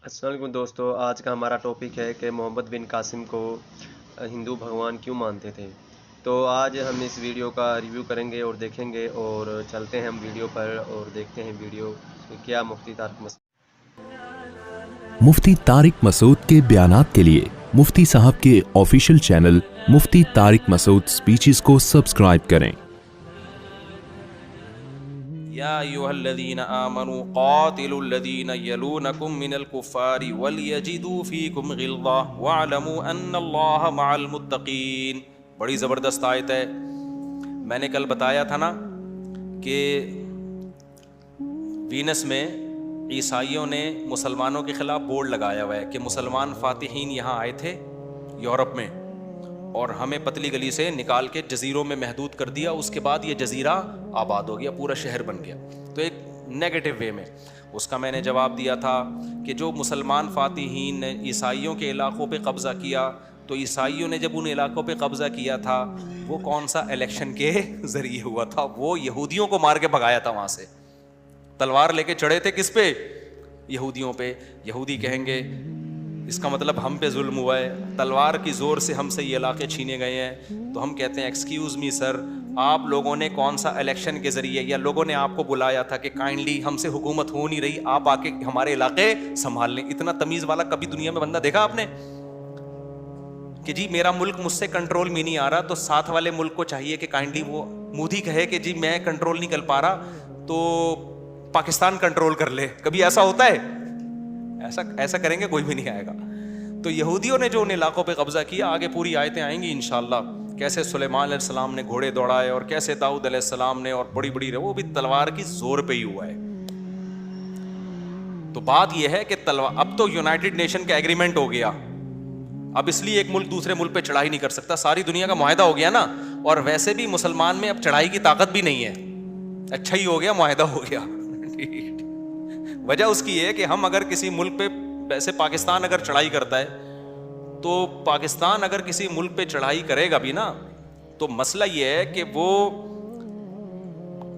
السلام علیکم دوستو، آج کا ہمارا ٹاپک ہے کہ محمد بن قاسم کو ہندو بھگوان کیوں مانتے تھے۔ تو آج ہم اس ویڈیو کا ریویو کریں گے اور دیکھیں گے، اور چلتے ہیں ہم ویڈیو پر اور دیکھتے ہیں ویڈیو کہ کیا مفتی طارق مسعود مفتی طارق مسعود کے بیانات کے لیے مفتی صاحب کے آفیشیل چینل مفتی طارق مسعود سپیچز کو سبسکرائب کریں۔ یا ایھا الذین آمنوا قاتلوا الذین یلونکم من الکفار ولیجدوا فیکم غلظہ واعلموا ان اللہ مع المتقین۔ بڑی زبردست آیت ہے۔ میں نے کل بتایا تھا نا کہ وینس میں عیسائیوں نے مسلمانوں کے خلاف بورڈ لگایا ہوا ہے کہ مسلمان فاتحین یہاں آئے تھے یورپ میں، اور ہمیں پتلی گلی سے نکال کے جزیروں میں محدود کر دیا، اس کے بعد یہ جزیرہ آباد ہو گیا، پورا شہر بن گیا۔ تو ایک نیگیٹو وے میں اس کا میں نے جواب دیا تھا کہ جو مسلمان فاتحین نے عیسائیوں کے علاقوں پہ قبضہ کیا، تو عیسائیوں نے جب ان علاقوں پہ قبضہ کیا تھا وہ کون سا الیکشن کے ذریعے ہوا تھا؟ وہ یہودیوں کو مار کے بھگایا تھا وہاں سے۔ تلوار لے کے چڑھے تھے کس پہ؟ یہودیوں پہ۔ یہودی کہیں گے اس کا مطلب ہم پہ ظلم ہوا ہے، تلوار کی زور سے ہم سے یہ علاقے چھینے گئے ہیں۔ تو ہم کہتے ہیں ایکسکیوز می سر، آپ لوگوں نے کون سا الیکشن کے ذریعے، یا لوگوں نے آپ کو بلایا تھا کہ کائنڈلی ہم سے حکومت ہو نہیں رہی، آپ آ کے ہمارے علاقے سنبھال لیں؟ اتنا تمیز والا کبھی دنیا میں بندہ دیکھا آپ نے کہ جی میرا ملک مجھ سے کنٹرول میں نہیں آ رہا، تو ساتھ والے ملک کو چاہیے کہ کائنڈلی وہ مودی کہے کہ جی میں کنٹرول نہیں کر پا رہا تو پاکستان کنٹرول کر لے؟ کبھی ایسا ہوتا ہے؟ ایسا کریں گے کوئی بھی نہیں آئے گا۔ تو یہودیوں نے جو ان علاقوں پہ قبضہ کیا، آگے پوری آیتیں آئیں گی انشاءاللہ، کیسے سلیمان علیہ السلام نے گھوڑے دوڑائے اور کیسے داؤد علیہ السلام نے، اور بڑی بڑی وہ بھی تلوار کی زور پہ ہی ہوا ہے۔ تو بات یہ ہے کہ اب تو یونائٹڈ نیشن کا ایگریمنٹ ہو گیا، اب اس لیے ایک ملک دوسرے ملک پہ چڑھائی نہیں کر سکتا، ساری دنیا کا معاہدہ ہو گیا نا۔ اور ویسے بھی مسلمان میں اب چڑھائی کی طاقت بھی نہیں ہے، اچھا ہی ہو گیا، معاہدہ ہو گیا۔ وجہ اس کی ہے کہ ہم اگر کسی ملک پہ، ویسے پاکستان اگر چڑھائی کرتا ہے تو پاکستان اگر کسی ملک پہ چڑھائی کرے گا بھی نا، تو مسئلہ یہ ہے کہ وہ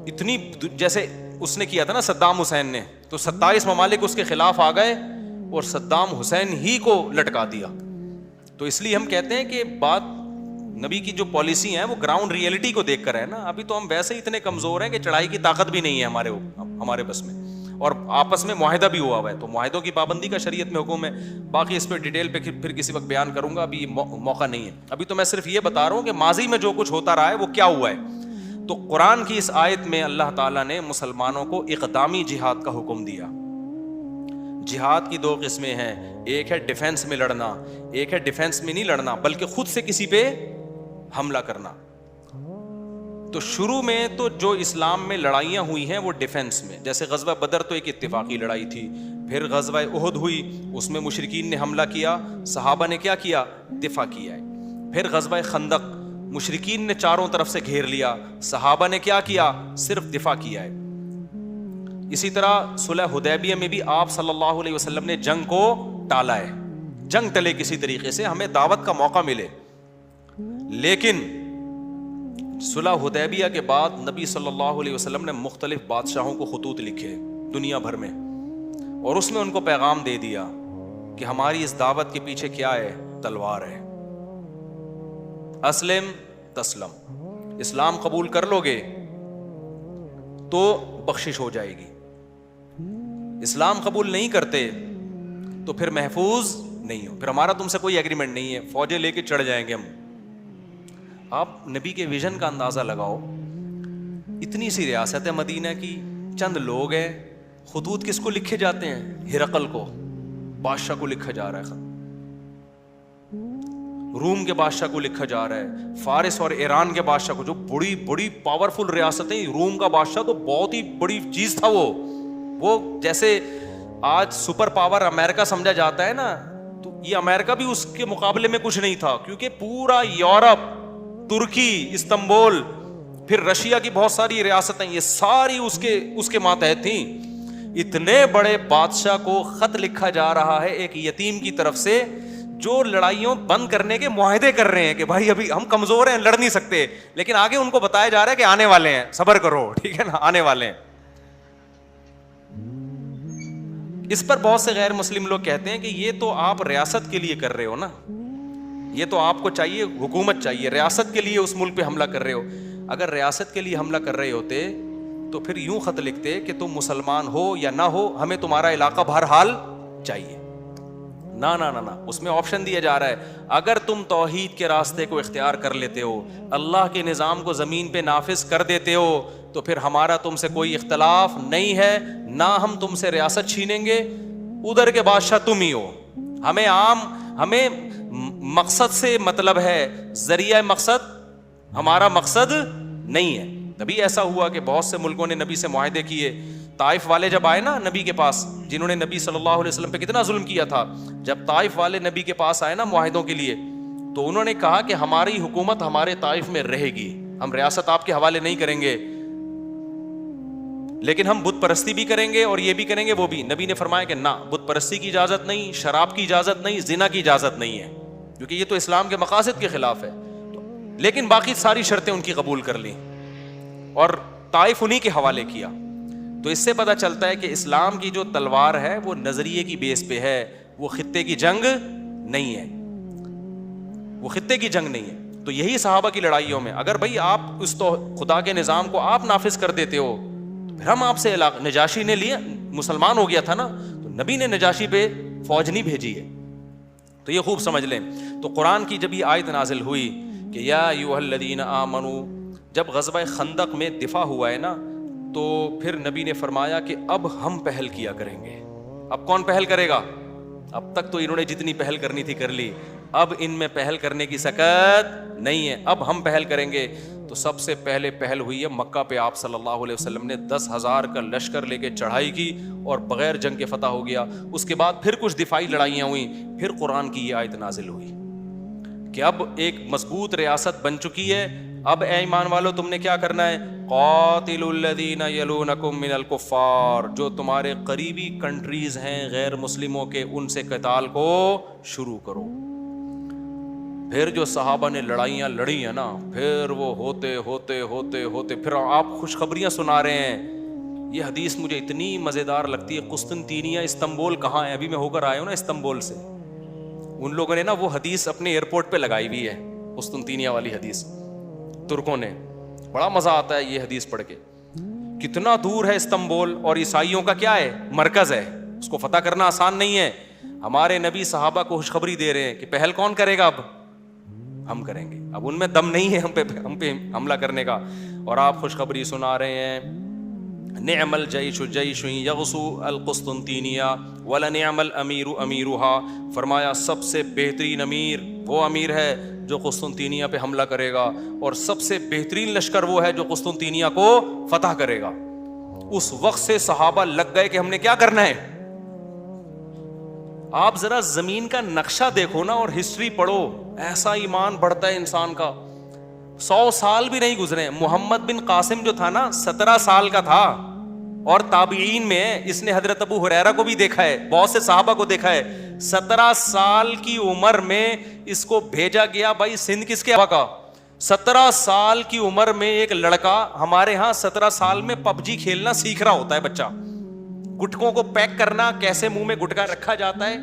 اتنی، جیسے اس نے کیا تھا نا صدام حسین نے، تو 27 ممالک اس کے خلاف آ گئے اور صدام حسین ہی کو لٹکا دیا۔ تو اس لیے ہم کہتے ہیں کہ بات نبی کی جو پالیسی ہیں وہ گراؤنڈ ریئلٹی کو دیکھ کر ہے نا۔ ابھی تو ہم ویسے ہی اتنے کمزور ہیں کہ چڑھائی کی طاقت بھی نہیں ہے ہمارے بس میں، اور آپس میں معاہدہ بھی ہوا ہوا ہے، تو معاہدوں کی پابندی کا شریعت میں حکم ہے۔ باقی اس پہ ڈیٹیل پہ پھر کسی وقت بیان کروں گا، ابھی موقع نہیں ہے۔ ابھی تو میں صرف یہ بتا رہا ہوں کہ ماضی میں جو کچھ ہوتا رہا ہے وہ کیا ہوا ہے۔ تو قرآن کی اس آیت میں اللہ تعالیٰ نے مسلمانوں کو اقدامی جہاد کا حکم دیا۔ جہاد کی دو قسمیں ہیں، ایک ہے ڈیفنس میں لڑنا، ایک ہے ڈیفنس میں نہیں لڑنا بلکہ خود سے کسی پہ حملہ کرنا۔ تو شروع میں تو جو اسلام میں لڑائیاں ہوئی ہیں وہ ڈیفنس میں، جیسے غزوہ بدر تو ایک اتفاقی لڑائی تھی، پھر غزوہ احد ہوئی، اس میں مشرکین نے حملہ کیا، صحابہ نے کیا کیا؟ دفاع کیا ہے۔ پھر غزوہ خندق، مشرکین نے چاروں طرف سے گھیر لیا، صحابہ نے کیا کیا؟ صرف دفاع کیا ہے۔ اسی طرح صلح حدیبیہ میں بھی آپ صلی اللہ علیہ وسلم نے جنگ کو ٹالا ہے، جنگ ٹلے کسی طریقے سے، ہمیں دعوت کا موقع ملے۔ لیکن صلح حدیبیہ کے بعد نبی صلی اللہ علیہ وسلم نے مختلف بادشاہوں کو خطوط لکھے دنیا بھر میں، اور اس میں ان کو پیغام دے دیا کہ ہماری اس دعوت کے پیچھے کیا ہے؟ تلوار ہے۔ اسلم تسلم، اسلام قبول کر لو گے تو بخشش ہو جائے گی، اسلام قبول نہیں کرتے تو پھر محفوظ نہیں ہو، پھر ہمارا تم سے کوئی ایگریمنٹ نہیں ہے، فوجیں لے کے چڑھ جائیں گے ہم۔ آپ نبی کے ویژن کا اندازہ لگاؤ، اتنی سی ریاست ہے مدینہ کی، چند لوگ ہیں، خطوط کس کو لکھے جاتے ہیں؟ ہرقل کو، بادشاہ کو لکھا جا رہا ہے، روم کے بادشاہ کو لکھا جا رہا ہے، فارس اور ایران کے بادشاہ کو، جو بڑی بڑی پاورفل ریاستیں، روم کا بادشاہ تو بہت ہی بڑی چیز تھا، وہ جیسے آج سپر پاور امریکہ سمجھا جاتا ہے نا، تو یہ امریکہ بھی اس کے مقابلے میں کچھ نہیں تھا، کیونکہ پورا یورپ، ترکی، استنبول، پھر رشیا کی بہت ساری ریاستیں، یہ ساری اس کے ماتحت تھیں۔ اتنے بڑے بادشاہ کو خط لکھا جا رہا ہے ایک یتیم کی طرف سے، جو لڑائیوں بند کرنے کے معاہدے کر رہے ہیں کہ بھائی ابھی ہم کمزور ہیں، لڑ نہیں سکتے، لیکن آگے ان کو بتایا جا رہا ہے کہ آنے والے ہیں، صبر کرو، ٹھیک ہے نا، آنے والے ہیں۔ اس پر بہت سے غیر مسلم لوگ کہتے ہیں کہ یہ تو آپ ریاست کے لیے کر رہے ہو نا، یہ تو آپ کو چاہیے، حکومت چاہیے، ریاست کے لیے اس ملک پہ حملہ کر رہے ہو. اگر ریاست کے لیے حملہ کر رہے ہوتے تو پھر یوں خط لکھتے کہ تم مسلمان ہو یا نہ ہو، ہمیں تمہارا علاقہ بہرحال چاہیے. نہ نہ نہ، اس میں آپشن دیا جا رہا ہے اگر تم توحید کے راستے کو اختیار کر لیتے ہو، اللہ کے نظام کو زمین پہ نافذ کر دیتے ہو، تو پھر ہمارا تم سے کوئی اختلاف نہیں ہے، نہ ہم تم سے ریاست چھینیں گے، ادھر کے بادشاہ تم ہی ہو. ہمیں مقصد سے مطلب ہے، ذریعہ مقصد ہمارا مقصد نہیں ہے. تبھی ایسا ہوا کہ بہت سے ملکوں نے نبی سے معاہدے کیے. طائف والے جب آئے نا نبی کے پاس، جنہوں نے نبی صلی اللہ علیہ وسلم پہ کتنا ظلم کیا تھا، جب طائف والے نبی کے پاس آئے نا معاہدوں کے لیے، تو انہوں نے کہا کہ ہماری حکومت ہمارے طائف میں رہے گی، ہم ریاست آپ کے حوالے نہیں کریں گے، لیکن ہم بت پرستی بھی کریں گے اور یہ بھی کریں گے وہ بھی. نبی نے فرمایا کہ نہ، بت پرستی کی اجازت نہیں، شراب کی اجازت نہیں، زنا کی اجازت نہیں ہے، کیونکہ یہ تو اسلام کے مقاصد کے خلاف ہے. لیکن باقی ساری شرطیں ان کی قبول کر لیں اور طائف انہی کے حوالے کیا. تو اس سے پتہ چلتا ہے کہ اسلام کی جو تلوار ہے وہ نظریے کی بیس پہ ہے، وہ خطے کی جنگ نہیں ہے، وہ خطے کی جنگ نہیں ہے. تو یہی صحابہ کی لڑائیوں میں اگر بھائی آپ اس تو خدا کے نظام کو آپ نافذ کر دیتے ہو تو پھر ہم آپ سے نجاشی نے لیا، مسلمان ہو گیا تھا نا، تو نبی نے نجاشی پہ فوج نہیں بھیجی ہے. تو یہ خوب سمجھ لیں. تو قرآن کی جب یہ آیت نازل ہوئی کہ یا ایھا الذین آمنو، جب غزوہ خندق میں دفاع ہوا ہے نا، تو پھر نبی نے فرمایا کہ اب ہم پہل کیا کریں گے. اب کون پہل کرے گا؟ اب تک تو انہوں نے جتنی پہل کرنی تھی کر لی، اب ان میں پہل کرنے کی سکت نہیں ہے، اب ہم پہل کریں گے. تو سب سے پہلے پہل ہوئی ہے مکہ پہ. آپ صلی اللہ علیہ وسلم نے 10,000 کا لشکر لے کے چڑھائی کی اور بغیر جنگ کے فتح ہو گیا. اس کے بعد پھر کچھ دفاعی لڑائیاں ہوئیں، پھر قرآن کی یہ آیت نازل ہوئی کہ اب ایک مضبوط ریاست بن چکی ہے. اب اے ایمان والو تم نے کیا کرنا ہے؟ قاتلوا الذین یلونکم من الکفار، جو تمہارے قریبی کنٹریز ہیں غیر مسلموں کے، ان سے قتال کو شروع کرو. پھر جو صحابہ نے لڑائیاں لڑی ہیں نا، پھر وہ ہوتے ہوتے ہوتے ہوتے پھر آپ خوشخبریاں سنا رہے ہیں. یہ حدیث مجھے اتنی مزیدار لگتی ہے. قسطنطینیہ استنبول کہاں ہے؟ ابھی میں ہو کر آیا ہوں نا استنبول سے. ان لوگوں نے نا وہ حدیث اپنے ایئرپورٹ پہ لگائی ہوئی ہے، قسطنطینیہ والی حدیث، ترکوں نے. بڑا مزہ آتا ہے یہ حدیث پڑھ کے. کتنا دور ہے استنبول، اور عیسائیوں کا کیا ہے؟ مرکز ہے. اس کو فتح کرنا آسان نہیں ہے. ہمارے نبی صحابہ کو خوشخبری دے رہے ہیں کہ پہل کون کرے گا؟ اب ہم کریں گے. اب ان میں دم نہیں ہے ہم پہ حملہ کرنے کا، اور آپ خوشخبری سنا رہے ہیں. نعم الجیش جیش یغزو القسطنطینیہ ولنعم الامیر امیرها، فرمایا سب سے بہترین امیر وہ امیر ہے جو قسطنطینیہ پہ حملہ کرے گا، اور سب سے بہترین لشکر وہ ہے جو قسطنطینیہ کو فتح کرے گا. اس وقت سے صحابہ لگ گئے کہ ہم نے کیا کرنا ہے. آپ ذرا زمین کا نقشہ دیکھو نا اور ہسٹری پڑھو، ایسا ایمان بڑھتا ہے انسان کا. 100 سال بھی نہیں گزرے. محمد بن قاسم جو تھا نا 17 سال کا تھا، اور تابعین میں اس نے حضرت ابو ہریرہ کو بھی دیکھا ہے، بہت سے صحابہ کو دیکھا ہے. 17 سال کی عمر میں اس کو بھیجا گیا. بھائی سندھ کس کے کا؟ 17 سال کی عمر میں ایک لڑکا، ہمارے ہاں 17 سال میں PUBG کھیلنا سیکھ رہا ہوتا ہے بچہ. گٹکوں کو پیک کرنا، کیسے منہ میں گٹکا رکھا جاتا ہے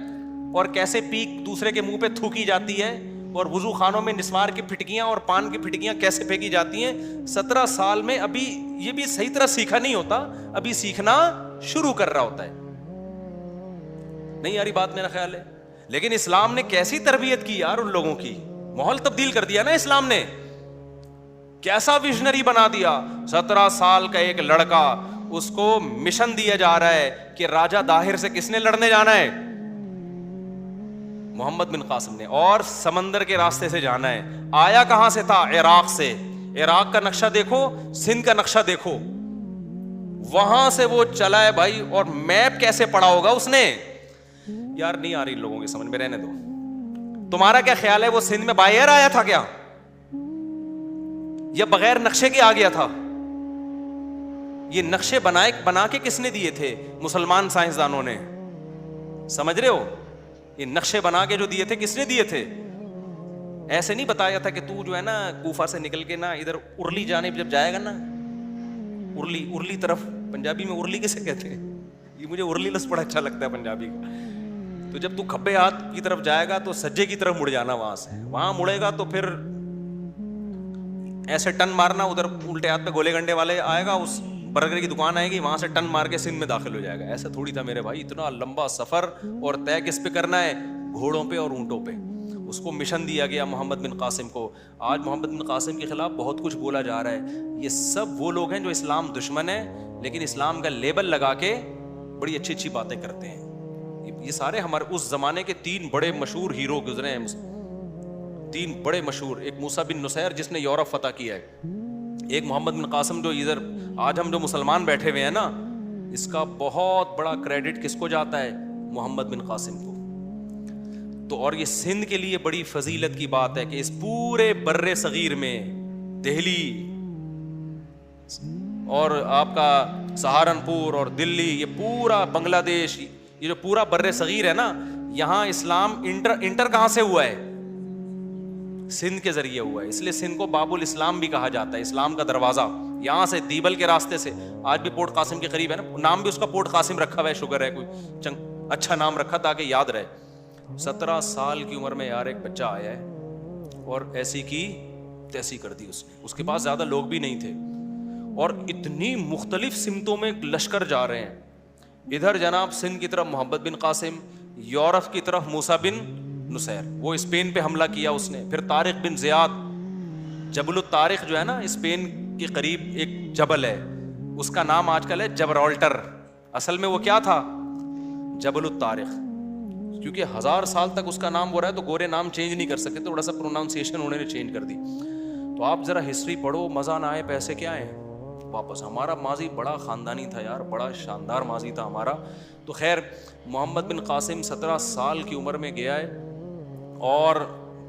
اور کیسے پیک دوسرے کے منہ پہ تھوکی جاتی ہے، اور وضو خانوں میں نسوار کی پھٹکیاں اور پان کی پھٹکیاں کیسے پھینکی جاتی ہیں. 17 سال میں ابھی یہ بھی صحیح طرح سیکھا نہیں ہوتا، ابھی سیکھنا شروع کر رہا ہوتا ہے. نہیں یاری بات میرا خیال ہے. لیکن اسلام نے کیسی تربیت کی یار ان لوگوں کی، ماحول تبدیل کر دیا نا اسلام نے. کیسا ویژنری بنا دیا. 17 سال کا ایک لڑکا، اس کو مشن دیا جا رہا ہے کہ راجہ داہر سے کس نے لڑنے جانا ہے؟ محمد بن قاسم نے. اور سمندر کے راستے سے جانا ہے. آیا کہاں سے تھا؟ عراق سے. عراق کا نقشہ دیکھو، سندھ کا نقشہ دیکھو، وہاں سے وہ چلا ہے بھائی. اور میپ کیسے پڑا ہوگا اس نے؟ یار نہیں آ رہی لوگوں کی سمجھ میں، رہنے دو. تمہارا کیا خیال ہے وہ سندھ میں بائی ایئر آیا تھا کیا، یا بغیر نقشے کے آ گیا تھا؟ یہ نقشے بنا کے کس نے دیے تھے؟ مسلمان سائنسدانوں نے. سمجھ رہے ہو؟ یہ نقشے بنا کے جو دیے تھے کس نے دیے تھے؟ ایسے نہیں بتایا تھا کہ تو جو ہے نا کوفہ سے نکل کے نا ادھر ارلی جانب جب جائے گا نا، ارلی طرف، پنجابی میں ارلی کسے کہتے ہیں؟ یہ مجھے ارلی لفظ بڑا اچھا لگتا ہے پنجابی کا. تو جب تو کھبے ہاتھ کی طرف جائے گا تو سجے کی طرف مڑ جانا, وہاں سے وہاں مڑے گا تو پھر ایسے ٹن مارنا, ادھر الٹے ہاتھ پہ گولے گنڈے والے آئے گا, اس برگر کی دکان آئے گی, وہاں سے ٹن مار کے سندھ میں داخل ہو جائے گا. ایسا تھوڑی تھا میرے بھائی, اتنا لمبا سفر, اور طے کس پہ کرنا ہے؟ گھوڑوں پہ اور اونٹوں پہ. اس کو مشن دیا گیا محمد بن قاسم کو. آج محمد بن قاسم کے خلاف بہت کچھ بولا جا رہا ہے. یہ سب وہ لوگ ہیں جو اسلام دشمن ہیں, لیکن اسلام کا لیبل لگا کے بڑی اچھی اچھی باتیں کرتے ہیں. یہ سارے ہمارے اس زمانے کے 3 بڑے مشہور ہیرو گزرے ہیں, 3 بڑے مشہور. ایک موسیٰ بن نصیر جس نے یورپ فتح کیا ہے, ایک محمد بن قاسم جو ادھر آج ہم جو مسلمان بیٹھے ہوئے ہیں نا, اس کا بہت بڑا کریڈٹ کس کو جاتا ہے؟ محمد بن قاسم کو. تو اور یہ سندھ کے لیے بڑی فضیلت کی بات ہے کہ اس پورے بر صغیر میں دہلی اور آپ کا سہارنپور اور دلی, یہ پورا بنگلہ دیش, یہ جو پورا بر صغیر ہے نا, یہاں اسلام انٹر کہاں سے ہوا ہے؟ سندھ کے ذریعے ہوا ہے. اس لیے سندھ کو باب الاسلام بھی کہا جاتا ہے, اسلام کا دروازہ. یہاں سے دیبل کے راستے سے, آج بھی پورٹ قاسم کے قریب ہے نا, نام بھی اس کا پورٹ قاسم رکھا ہوا ہے, شکر ہے کوئی اچھا نام رکھا تاکہ یاد رہے. 17 سال کی عمر میں یار ایک بچہ آیا ہے اور ایسی کی تیسی کر دی اس نے. اس کے پاس زیادہ لوگ بھی نہیں تھے, اور اتنی مختلف سمتوں میں لشکر جا رہے ہیں. ادھر جناب سندھ کی طرف محمد بن قاسم, یورپ کی طرف موسیٰ بن نصیر, وہ اسپین پہ حملہ کیا اس نے. پھر طارق بن زیاد, جبل الطارق جو ہے نا اسپین کے قریب ایک جبل ہے, اس کا نام آج کل ہے جبرالٹر. اصل میں وہ کیا تھا؟ جبل الطارق. کیونکہ 1000 سال تک اس کا نام ہو رہا ہے تو گورے نام چینج نہیں کر سکتے, تھوڑا سا پروناؤنسیشن انہوں نے چینج کر دی. تو آپ ذرا ہسٹری پڑھو, مزہ نہ آئے پیسے کیا ہیں واپس. ہمارا ماضی بڑا خاندانی تھا یار, بڑا شاندار ماضی تھا ہمارا. تو خیر, محمد بن قاسم 17 سال کی عمر میں گیا ہے اور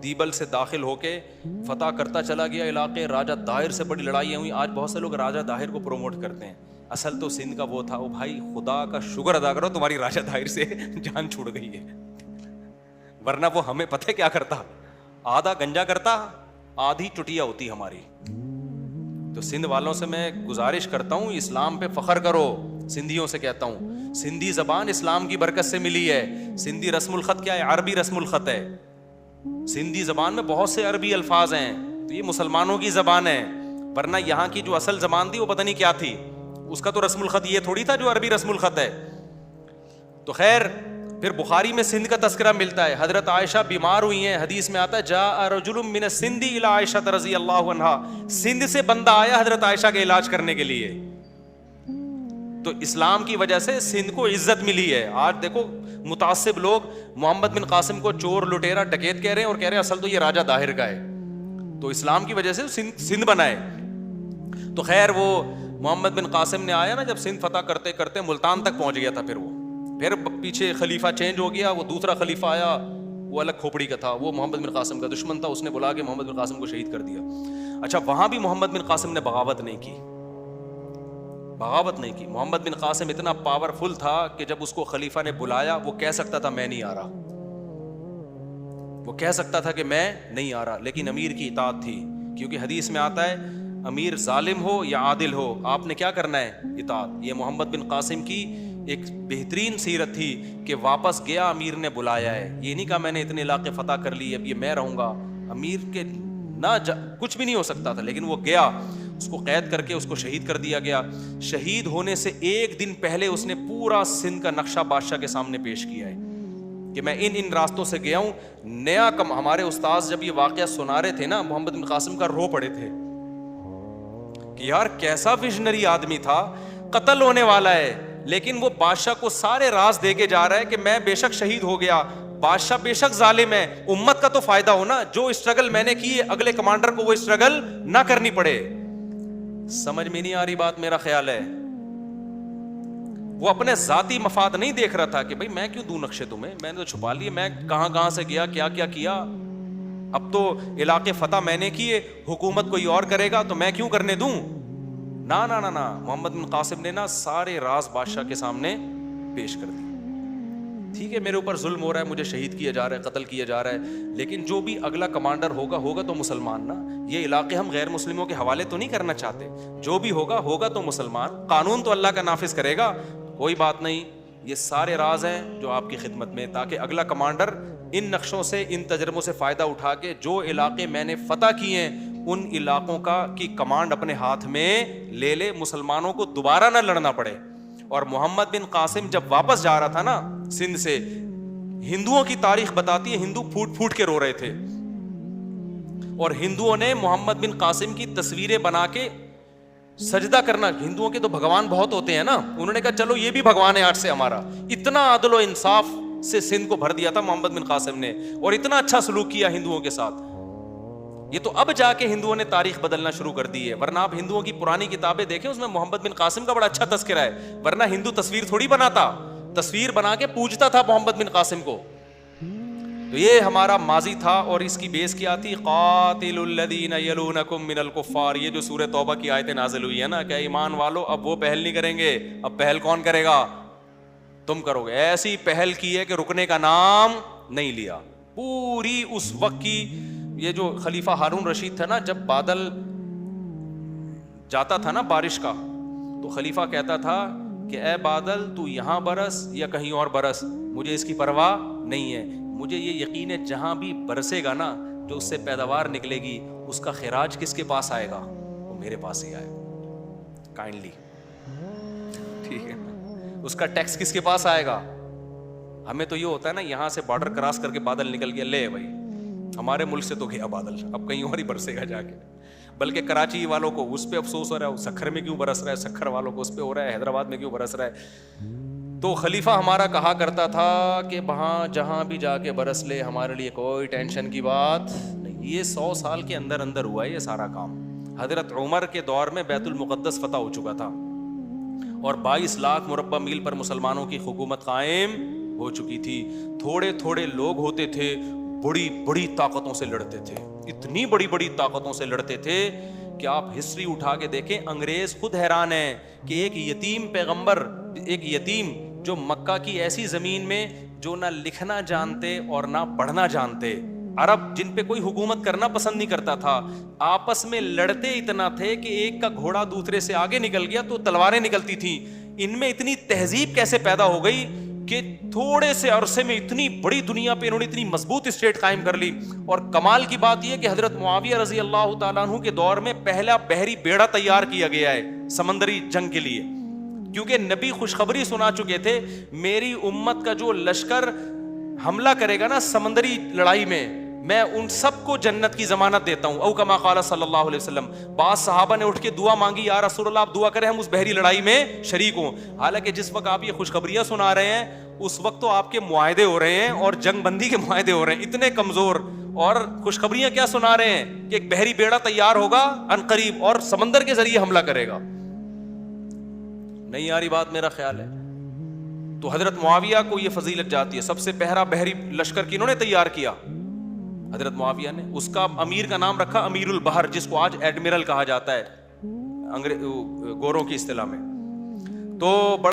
دیبل سے داخل ہو کے فتح کرتا چلا گیا علاقے. راجہ داہر سے بڑی لڑائیاں ہوئی. آج بہت سے لوگ راجہ داہر کو پروموٹ کرتے ہیں, اصل تو سندھ کا وہ تھا. وہ بھائی خدا کا شکر ادا کرو تمہاری راجہ داہر سے جان چھوڑ گئی ہے, ورنہ وہ ہمیں پتہ کیا کرتا, آدھا گنجا کرتا, آدھی چٹیا ہوتی ہماری. تو سندھ والوں سے میں گزارش کرتا ہوں, اسلام پہ فخر کرو. سندھیوں سے کہتا ہوں, سندھی زبان اسلام کی برکت سے ملی ہے. سندھی رسم الخط کیا ہے؟ عربی رسم الخط ہے. سندھی زبان میں بہت سے عربی الفاظ ہیں, تو یہ مسلمانوں کی زبان ہے, ورنہ یہاں کی جو اصل زبان تھی وہ پتہ نہیں کیا تھی. اس کا تو رسم الخط یہ تھوڑی تھا جو عربی رسم الخط ہے. تو خیر, پھر بخاری میں سندھ کا تذکرہ ملتا ہے. حضرت عائشہ بیمار ہوئی ہیں, حدیث میں آتا ہے جاء رجل من السندھ الی عائشہ رضی اللہ عنہا, سندھ سے بندہ آیا حضرت عائشہ کا علاج کرنے کے لیے. تو اسلام کی وجہ سے سندھ کو عزت ملی ہے. آج دیکھو متعصب لوگ محمد بن قاسم کو چور, لٹیرا, ڈکیت کہہ رہے ہیں اور کہہ رہے ہیں اصل تو یہ راجہ داہر کا ہے. تو اسلام کی وجہ سے سندھ بنا ہے. تو خیر, وہ محمد بن قاسم نے آیا نا, جب سندھ فتح کرتے کرتے ملتان تک پہنچ گیا تھا. پھر پیچھے خلیفہ چینج ہو گیا, وہ دوسرا خلیفہ آیا, وہ الگ کھوپڑی کا تھا, وہ محمد بن قاسم کا دشمن تھا. اس نے بلا کے محمد بن قاسم کو شہید کر دیا. اچھا, وہاں بھی محمد بن قاسم نے بغاوت نہیں کی. محمد بن قاسم اتنا پاورفل تھا کہ جب اس کو خلیفہ نے بلایا, وہ کہہ سکتا تھا میں نہیں آ رہا, وہ کہہ سکتا تھا کہ میں نہیں آ رہا, لیکن امیر کی اطاعت تھی. کیونکہ حدیث میں آتا ہے امیر ظالم ہو یا عادل ہو, آپ نے کیا کرنا ہے؟ اطاعت. یہ محمد بن قاسم کی ایک بہترین سیرت تھی کہ واپس گیا, امیر نے بلایا ہے. یہ نہیں کہا میں نے اتنے علاقے فتح کر لی, اب یہ میں رہوں گا. امیر کے کچھ بھی نہیں ہو سکتا تھا, لیکن وہ گیا, اس کو قید کر کے اس کو شہید کر دیا گیا. شہید ہونے سے ایک دن پہلے اس نے پورا سندھ کا نقشہ بادشاہ کے سامنے پیش کیا ہے کہ میں ان راستوں سے گیا ہوں. نیا ہمارے استاذ جب یہ واقعہ سنا رہے تھے نا, محمد بن قاسم کا رو پڑے تھے کہ یار کیسا ویژنری آدمی تھا, قتل ہونے والا ہے, لیکن وہ بادشاہ کو سارے راز دے کے جا رہا ہے کہ میں بے شک شہید ہو گیا, بادشاہ بے شک ظالم ہے, امت کا تو فائدہ ہو نا, جو اسٹرگل میں نے کی ہے اگلے کمانڈر کو وہ اسٹرگل نہ کرنی پڑے. سمجھ میں نہیں آ رہی بات, میرا خیال ہے وہ اپنے ذاتی مفاد نہیں دیکھ رہا تھا کہ بھائی میں کیوں دوں نقشے تمہیں, میں نے تو چھپا لیے, میں کہاں کہاں سے گیا, کیا کیا کیا, اب تو علاقے فتح میں نے کیے, حکومت کوئی اور کرے گا تو میں کیوں کرنے دوں. نا نا نا نا, محمد بن قاسم نے نا سارے راز بادشاہ کے سامنے پیش کر دی. ٹھیک ہے, میرے اوپر ظلم ہو رہا ہے, مجھے شہید کیا جا رہا ہے, قتل کیا جا رہا ہے, لیکن جو بھی اگلا کمانڈر ہوگا تو مسلمان نا. یہ علاقے ہم غیر مسلموں کے حوالے تو نہیں کرنا چاہتے, جو بھی ہوگا تو مسلمان. قانون تو اللہ کا نافذ کرے گا, کوئی بات نہیں. یہ سارے راز ہیں جو آپ کی خدمت میں، تاکہ اگلا کمانڈر ان نقشوں سے، ان تجربوں سے فائدہ اٹھا کے جو علاقے میں نے فتح کیے ہیں ان علاقوں کی کمانڈ اپنے ہاتھ میں لے لے، مسلمانوں کو دوبارہ نہ لڑنا پڑے. اور محمد بن قاسم جب واپس جا رہا تھا نا سندھ سے، ہندوؤں کی تاریخ بتاتی ہے ہندو پھوٹ پھوٹ کے رو رہے تھے، اور ہندوؤں نے محمد بن قاسم کی تصویریں بنا کے سجدہ کرنا. ہندوؤں کے تو بھگوان بہت ہوتے ہیں نا، انہوں نے کہا چلو یہ بھی بھگوان ہے آج سے ہمارا. اتنا عدل و انصاف سے سندھ کو بھر دیا تھا محمد بن قاسم نے، اور اتنا اچھا سلوک کیا ہندوؤں کے ساتھ. یہ تو اب جا کے ہندوؤں نے تاریخ بدلنا شروع کر دی ہے، ورنہ آپ ہندوؤں کی پرانی کتابیں دیکھیں اس میں محمد بن قاسم کا بڑا اچھا تذکرہ ہے. ورنہ ہندو تصویر تھوڑی بناتا، تصویر بنا کے پوجتا تھا محمد بن قاسم کو. تو یہ ہمارا ماضی تھا، اور اس کی بیس کیا تھی؟ قاتل الذین یلونکم من الکفار. یہ جو سورہ توبہ کی آیتیں نازل ہوئی ہے نا کہ ایمان والو اب وہ پہل نہیں کریں گے، اب پہل کون کرے گا؟ تم کرو گے. ایسی پہل کی ہے کہ رکنے کا نام نہیں لیا. پوری اس وقت کی یہ جو خلیفہ ہارون رشید تھا نا، جب بادل جاتا تھا نا بارش کا، تو خلیفہ کہتا تھا کہ اے بادل تو یہاں برس یا کہیں اور برس، مجھے اس کی پرواہ نہیں ہے. مجھے یہ یقین ہے جہاں بھی برسے گا نا، جو اس سے پیداوار نکلے گی اس کا خراج کس کے پاس آئے گا؟ وہ میرے پاس ہی آئے گا کائنڈلی. ٹھیک ہے، اس کا ٹیکس کس کے پاس آئے گا؟ ہمیں تو یہ ہوتا ہے نا یہاں سے بارڈر کراس کر کے بادل نکل گیا، لے بھائی ہمارے ملک سے تو گیا بادل، اب کہیں اور ہی برسے گا جا کے. بلکہ کراچی والوں کو اس پہ افسوس ہو رہا ہے، سکھر میں کیوں برس رہا ہے، سکھر والوں کو اس پہ ہو رہا ہے حیدرآباد میں کیوں برس رہا ہے. تو خلیفہ ہمارا کہا کرتا تھا کہ وہاں جہاں بھی جا کے برس لے، ہمارے لیے کوئی ٹینشن کی بات نہیں. یہ 100 سال کے اندر اندر ہوا ہے یہ سارا کام. حضرت عمر کے دور میں بیت المقدس فتح ہو چکا تھا، اور 22 لاکھ مربع میل پر مسلمانوں کی حکومت قائم ہو چکی تھی. تھوڑے تھوڑے لوگ ہوتے تھے، بڑی بڑی طاقتوں سے لڑتے تھے، اتنی بڑی بڑی طاقتوں سے لڑتے تھے کہ آپ ہسٹری اٹھا کے دیکھیں، انگریز خود حیران ہے کہ ایک یتیم پیغمبر، ایک یتیم جو مکہ کی ایسی زمین میں جو نہ لکھنا جانتے اور نہ پڑھنا جانتے، عرب جن پہ کوئی حکومت کرنا پسند نہیں کرتا تھا، آپس میں لڑتے اتنا تھے کہ ایک کا گھوڑا دوسرے سے آگے نکل گیا تو تلواریں نکلتی تھیں. ان میں اتنی تہذیب کیسے پیدا ہو گئی کہ تھوڑے سے عرصے میں اتنی بڑی دنیا پہ انہوں نے اتنی مضبوط اسٹیٹ قائم کر لی. اور کمال کی بات یہ کہ حضرت معاویہ رضی اللہ تعالیٰ عنہ کے دور میں پہلا بحری بیڑا تیار کیا گیا ہے سمندری جنگ کے لیے، کیونکہ نبی خوشخبری سنا چکے تھے میری امت کا جو لشکر حملہ کرے گا نا سمندری لڑائی میں ان سب کو جنت کی ضمانت دیتا ہوں، او کما قال صلی اللہ علیہ وسلم. بعض صحابہ نے اٹھ کے دعا مانگی، یا رسول اللہ آپ دعا کریں ہم اس بحری لڑائی میں شریک ہوں. حالانکہ جس وقت آپ یہ خوشخبریاں سنا رہے ہیں اس وقت تو آپ کے معاہدے ہو رہے ہیں اور جنگ بندی کے معاہدے ہو رہے ہیں، اتنے کمزور. اور خوشخبریاں کیا سنا رہے ہیں کہ ایک بحری بیڑا تیار ہوگا عنقریب اور سمندر کے ذریعے حملہ کرے گا. نہیں آ رہی بات میرا خیال ہے. تو حضرت معاویہ کو یہ فضیلت جاتی ہے. سب سے پہلا بحری لشکر کنہوں نے تیار کیا؟ حضرت معاویہ نے. اس کا امیر کا نام رکھا امیر البحر، جس کو آج ایڈمرل کہا جاتا ہے گوروں کی اصطلاح میں. تو